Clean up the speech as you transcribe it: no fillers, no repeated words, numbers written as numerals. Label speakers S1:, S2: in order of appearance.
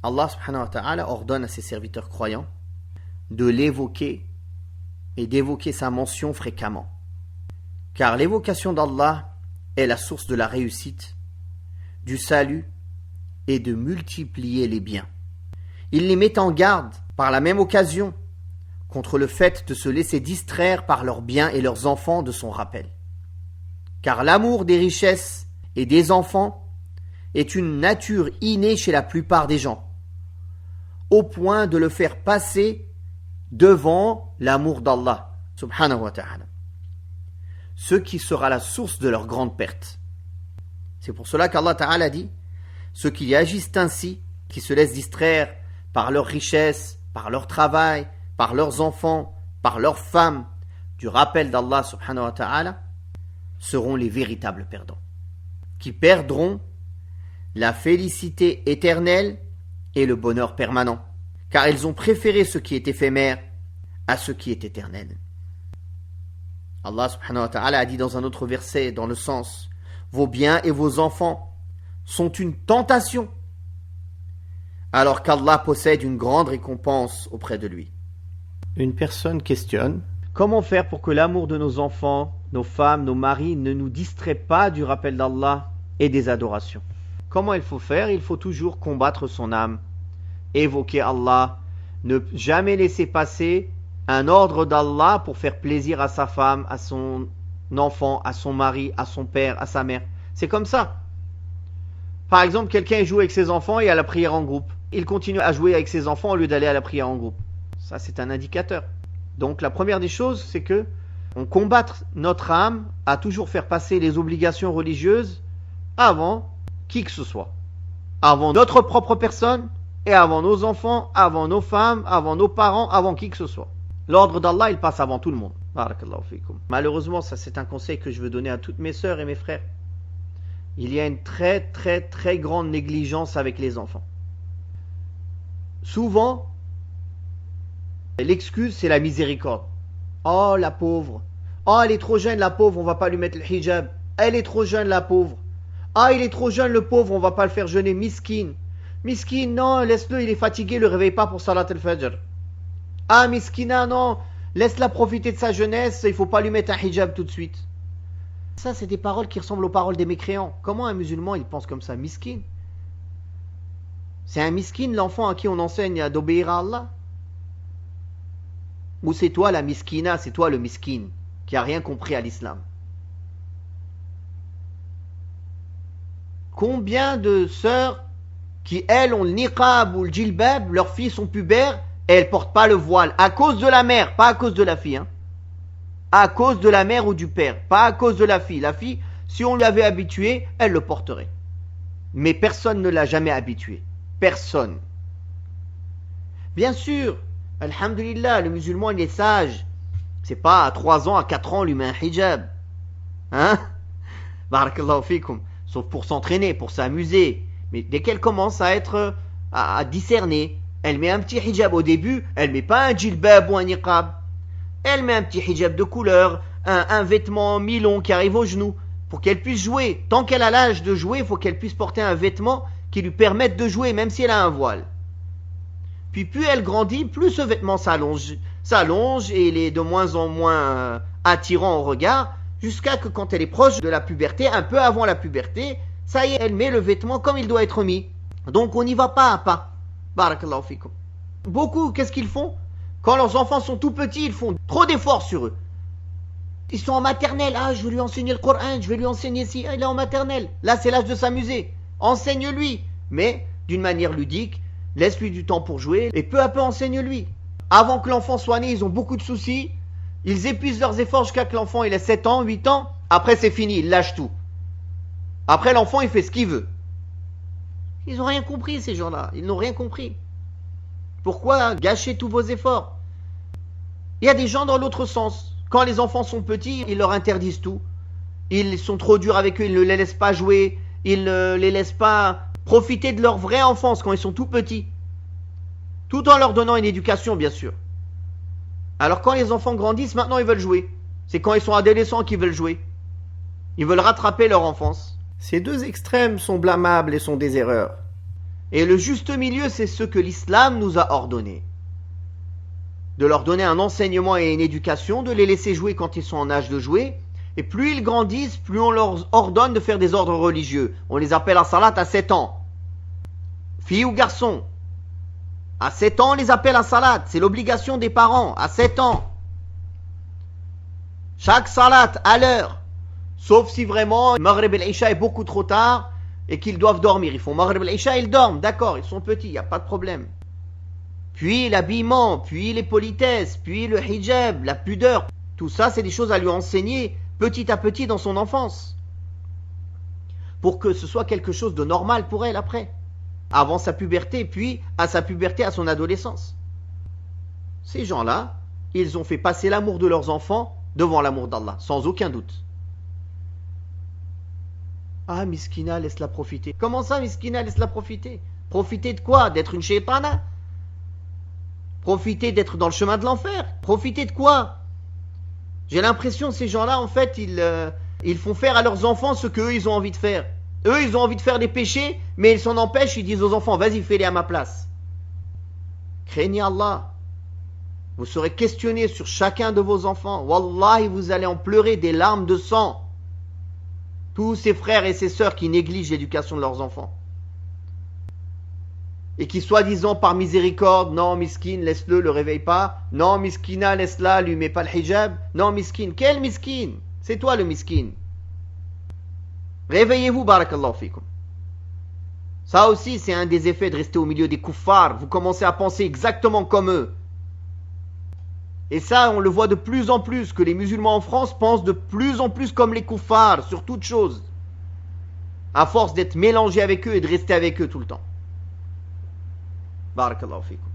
S1: Allah subhanahu wa ta'ala ordonne à ses serviteurs croyants de l'évoquer et d'évoquer sa mention fréquemment. Car l'évocation d'Allah est la source de la réussite, du salut et de multiplier les biens. Il les met en garde par la même occasion contre le fait de se laisser distraire par leurs biens et leurs enfants de son rappel. Car l'amour des richesses et des enfants est une nature innée chez la plupart des gens, au point de le faire passer devant l'amour d'Allah, subhanahu wa ta'ala, ce qui sera la source de leur grande perte. C'est pour cela qu'Allah ta'ala dit, ceux qui agissent ainsi, qui se laissent distraire par leurs richesses, par leur travail, par leurs enfants, par leurs femmes, du rappel d'Allah subhanahu wa ta'ala, seront les véritables perdants, qui perdront la félicité éternelle et le bonheur permanent, car ils ont préféré ce qui est éphémère à ce qui est éternel. Allah subhanahu wa ta'ala a dit dans un autre verset, dans le sens, vos biens et vos enfants sont une tentation, alors qu'Allah possède une grande récompense auprès de lui. Une personne questionne, comment faire pour que l'amour de nos enfants, nos femmes, nos maris ne nous distrait pas du rappel d'Allah et des adorations? Comment il faut faire? Il faut toujours combattre son âme, évoquer Allah, ne jamais laisser passer un ordre d'Allah pour faire plaisir à sa femme, à son enfant, à son mari, à son père, à sa mère. C'est comme ça. Par exemple, quelqu'un joue avec ses enfants et à la prière en groupe. Il continue à jouer avec ses enfants au lieu d'aller à la prière en groupe. Ça, c'est un indicateur. Donc, la première des choses, c'est que on combatte notre âme à toujours faire passer les obligations religieuses avant qui que ce soit. Avant notre propre personne et avant nos enfants, avant nos femmes, avant nos parents, avant qui que ce soit. L'ordre d'Allah, il passe avant tout le monde. Barakallahu fikum. Malheureusement, ça c'est un conseil que je veux donner à toutes mes sœurs et mes frères. Il y a une très très très grande négligence avec les enfants. Souvent, l'excuse c'est la miséricorde. Oh la pauvre. Oh elle est trop jeune la pauvre, on va pas lui mettre le hijab. Elle est trop jeune la pauvre. Ah il est trop jeune le pauvre, on va pas le faire jeûner. Miskin. Miskin, non, laisse-le, il est fatigué, le réveille pas pour salat al-fajr. Ah miskina, non, laisse-la profiter de sa jeunesse, il faut pas lui mettre un hijab tout de suite. Ça c'est des paroles qui ressemblent aux paroles des mécréants. Comment un musulman il pense comme ça? Miskin. C'est un miskin l'enfant à qui on enseigne d'obéir à Allah? Ou c'est toi la miskina, c'est toi le miskin qui a rien compris à l'islam? Combien de sœurs qui elles ont le niqab ou le djilbab, leurs filles sont pubères et elles portent pas le voile à cause de la mère, pas à cause de la fille, hein. À cause de la mère ou du père, pas à cause de la fille. La fille, si on l'avait habituée, elle le porterait. Mais personne ne l'a jamais habituée. Personne. Bien sûr, alhamdulillah, le musulman il est sage. C'est pas à 3 ans, à 4 ans, on lui met un hijab. Hein? Barakallahu fikum. Sauf pour s'entraîner, pour s'amuser. Mais dès qu'elle commence à être, à discerner, elle met un petit hijab au début, elle met pas un djilbab ou un niqab. Elle met un petit hijab de couleur, un vêtement mi-long qui arrive aux genoux, pour qu'elle puisse jouer. Tant qu'elle a l'âge de jouer, il faut qu'elle puisse porter un vêtement qui lui permette de jouer, même si elle a un voile. Puis plus elle grandit, plus ce vêtement s'allonge et il est de moins en moins attirant au regard, jusqu'à que quand elle est proche de la puberté, un peu avant la puberté, ça y est, elle met le vêtement comme il doit être mis. Donc on n'y va pas à pas. Barakallahu fikum. Beaucoup, qu'est-ce qu'ils font? Quand leurs enfants sont tout petits, ils font trop d'efforts sur eux. Ils sont en maternelle. Ah, je vais lui enseigner le Coran, je vais lui enseigner si. Il est en maternelle. Là, c'est l'âge de s'amuser. Enseigne-lui. Mais d'une manière ludique, laisse-lui du temps pour jouer et peu à peu enseigne-lui. Avant que l'enfant soit né, ils ont beaucoup de soucis. Ils épuisent leurs efforts jusqu'à que l'enfant il ait 7 ans, 8 ans. Après, c'est fini, ils lâchent tout. Après, l'enfant, il fait ce qu'il veut. Ils n'ont rien compris, ces gens-là. Ils n'ont rien compris. Pourquoi gâcher tous vos efforts? Il y a des gens dans l'autre sens. Quand les enfants sont petits, ils leur interdisent tout. Ils sont trop durs avec eux, ils ne les laissent pas jouer. Ils ne les laissent pas profiter de leur vraie enfance quand ils sont tout petits. Tout en leur donnant une éducation, bien sûr. Alors quand les enfants grandissent, maintenant ils veulent jouer. C'est quand ils sont adolescents qu'ils veulent jouer. Ils veulent rattraper leur enfance. Ces deux extrêmes sont blâmables et sont des erreurs. Et le juste milieu, c'est ce que l'islam nous a ordonné. De leur donner un enseignement et une éducation, de les laisser jouer quand ils sont en âge de jouer. Et plus ils grandissent, plus on leur ordonne de faire des ordres religieux. On les appelle à salat à 7 ans. Filles ou garçons. À 7 ans, on les appelle à salat. C'est l'obligation des parents. À 7 ans. Chaque salat à l'heure. Sauf si vraiment Maghrib et l'Isha est beaucoup trop tard et qu'ils doivent dormir. Ils font Maghrib et l'Isha, ils dorment. D'accord, ils sont petits, il n'y a pas de problème. Puis l'habillement, puis les politesses, puis le hijab, la pudeur. Tout ça, c'est des choses à lui enseigner petit à petit dans son enfance. Pour que ce soit quelque chose de normal pour elle après. Avant sa puberté, puis à sa puberté, à son adolescence. Ces gens-là, ils ont fait passer l'amour de leurs enfants devant l'amour d'Allah, sans aucun doute. Ah, Miskina, laisse-la profiter. Comment ça, Miskina, laisse-la profiter? Profiter de quoi? D'être une shaytana? Profiter d'être dans le chemin de l'enfer? Profiter de quoi? J'ai l'impression, ces gens-là, en fait, ils font faire à leurs enfants ce qu'eux, ils ont envie de faire. Eux, ils ont envie de faire des péchés, mais ils s'en empêchent, ils disent aux enfants, vas-y, fais-les à ma place. Craignez Allah. Vous serez questionné sur chacun de vos enfants. Wallahi, vous allez en pleurer des larmes de sang. Tous ces frères et ces sœurs qui négligent l'éducation de leurs enfants. Et qui soi-disant par miséricorde, non miskin, laisse-le, le réveille pas. Non miskina, laisse-la, lui mets pas le hijab. Non miskin, quel miskin? C'est toi le miskin. Réveillez-vous, barakallahu fikum. Ça aussi, c'est un des effets de rester au milieu des kuffars. Vous commencez à penser exactement comme eux. Et ça, on le voit de plus en plus, que les musulmans en France pensent de plus en plus comme les kuffars, sur toute chose. À force d'être mélangés avec eux et de rester avec eux tout le temps. Barakallahu fikum.